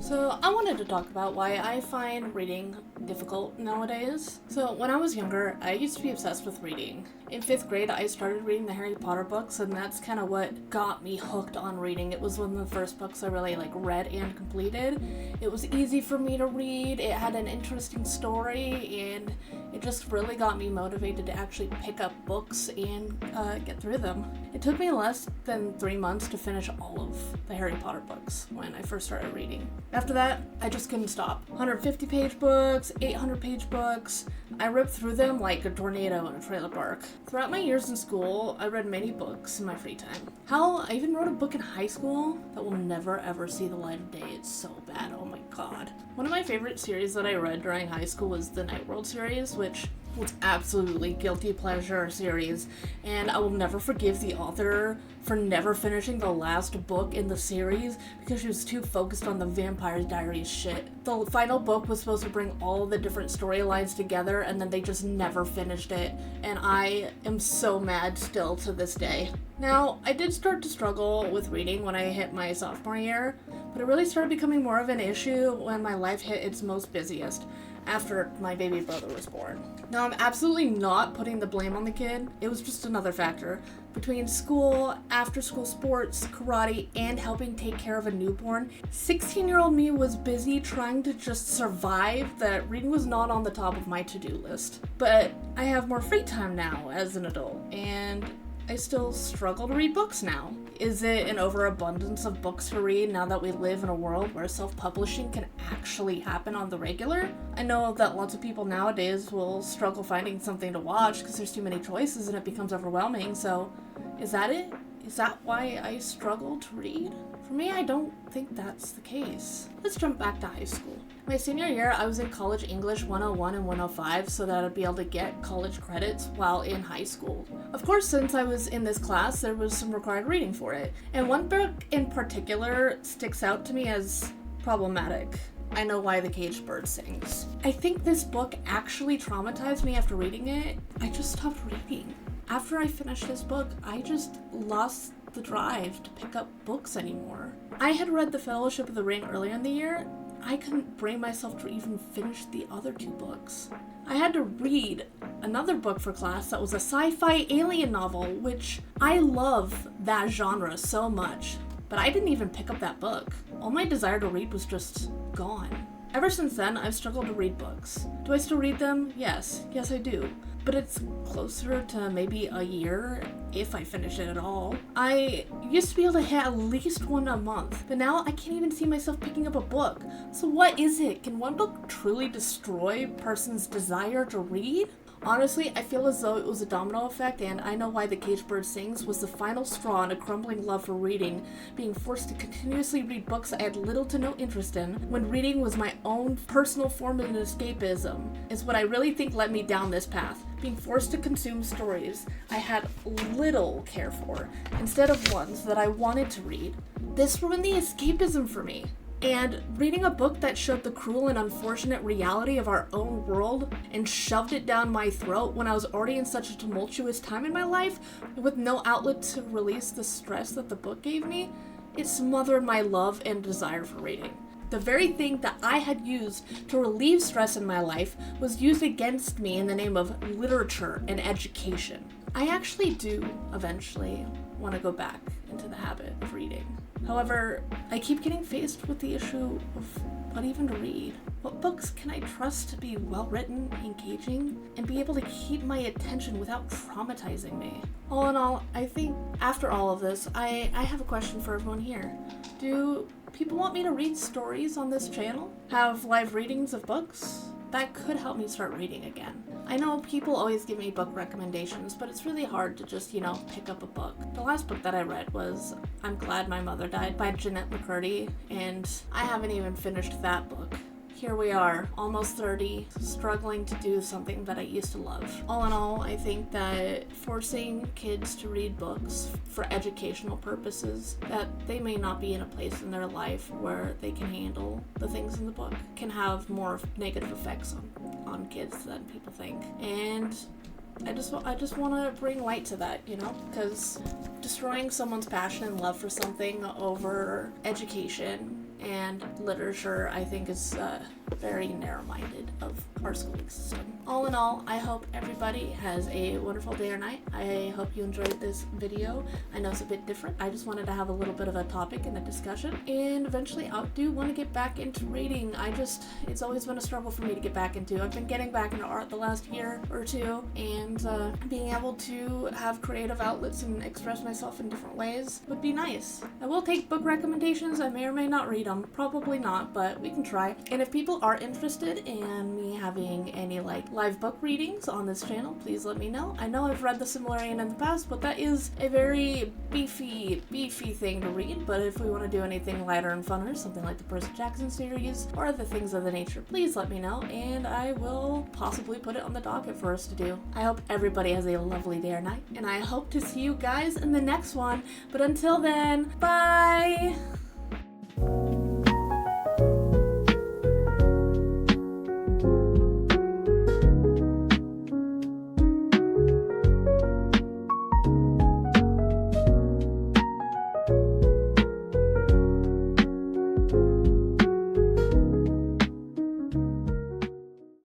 So, I wanted to talk about why I find reading difficult nowadays. So, when I was younger, I used to be obsessed with reading. In 5th grade, I started reading the Harry Potter books, and that's kind of what got me hooked on reading. It was one of the first books I really read and completed. It was easy for me to read, it had an interesting story, and it just really got me motivated to actually pick up books and get through them. It took me less than 3 months to finish all of the Harry Potter books when I first started reading. After that, I just couldn't stop. 150-page books, 800-page books. I ripped through them like a tornado in a trailer park. Throughout my years in school, I read many books in my free time. Hell, I even wrote a book in high school that will never ever see the light of day. It's so bad, oh my god. One of my favorite series that I read during high school was the Night World series, which was absolutely guilty pleasure series, and I will never forgive the author for never finishing the last book in the series because she was too focused on the Vampire Diaries shit. The final book was supposed to bring all the different storylines together, and then they just never finished it, and I am so mad still to this day. Now, I did start to struggle with reading when I hit my sophomore year, but it really started becoming more of an issue when my life hit its most busiest, after my baby brother was born. Now, I'm absolutely not putting the blame on the kid. It was just another factor. Between school, after-school sports, karate, and helping take care of a newborn, 16-year-old me was busy trying to just survive that reading was not on the top of my to-do list. But I have more free time now as an adult, and I still struggle to read books now. Is it an overabundance of books to read now that we live in a world where self-publishing can actually happen on the regular? I know that lots of people nowadays will struggle finding something to watch because there's too many choices and it becomes overwhelming, so is that it? Is that why I struggle to read? For me, I don't think that's the case. Let's jump back to high school. My senior year, I was in college English 101 and 105 so that I'd be able to get college credits while in high school. Of course, since I was in this class, there was some required reading for it. And one book in particular sticks out to me as problematic. I Know Why the Caged Bird Sings. I think this book actually traumatized me after reading it. I just stopped reading. After I finished this book, I just lost the drive to pick up books anymore. I had read The Fellowship of the Ring earlier in the year. I couldn't bring myself to even finish the other 2 books. I had to read another book for class that was a sci-fi alien novel, which I love that genre so much, but I didn't even pick up that book. All my desire to read was just gone. Ever since then, I've struggled to read books. Do I still read them? Yes I do. But it's closer to maybe a year, if I finish it at all. I used to be able to hit at least one a month, but now I can't even see myself picking up a book. So what is it? Can one book truly destroy a person's desire to read? Honestly, I feel as though it was a domino effect, and I Know Why the Caged Bird Sings was the final straw in a crumbling love for reading, being forced to continuously read books I had little to no interest in, when reading was my own personal form of escapism, is what I really think led me down this path. Being forced to consume stories I had little care for, instead of ones that I wanted to read. This ruined the escapism for me. And reading a book that showed the cruel and unfortunate reality of our own world and shoved it down my throat when I was already in such a tumultuous time in my life with no outlet to release the stress that the book gave me, it smothered my love and desire for reading. The very thing that I had used to relieve stress in my life was used against me in the name of literature and education. I actually do eventually want to go back into the habit of reading. However, I keep getting faced with the issue of what even to read. What books can I trust to be well-written, engaging, and be able to keep my attention without traumatizing me? All in all, I think after all of this, I have a question for everyone here. Do people want me to read stories on this channel? Have live readings of books? That could help me start reading again. I know people always give me book recommendations, but it's really hard to just, pick up a book. The last book that I read was I'm Glad My Mother Died by Jeanette McCurdy, and I haven't even finished that book. Here we are, almost 30, struggling to do something that I used to love. All in all, I think that forcing kids to read books for educational purposes that they may not be in a place in their life where they can handle the things in the book can have more negative effects on kids than people think. And I just want to bring light to that, because destroying someone's passion and love for something over education and literature, I think, is very narrow-minded of our schooling system. All in all, I hope everybody has a wonderful day or night. I hope you enjoyed this video. I know it's a bit different. I just wanted to have a little bit of a topic and a discussion, and eventually I do want to get back into reading. It's always been a struggle for me to get back into. I've been getting back into art the last year or two, and being able to have creative outlets and express myself in different ways would be nice. I will take book recommendations. I may or may not read them. Probably not, but we can try. And if people are interested in me having any like live book readings on this channel, please let me know. I know I've read The Silmarillion in the past, but that is a very beefy thing to read. But if we want to do anything lighter and funner, something like the Percy Jackson series or other things of the nature, please let me know, and I will possibly put it on the docket for us to do. I hope everybody has a lovely day or night, and I hope to see you guys in the next one. But until then, bye!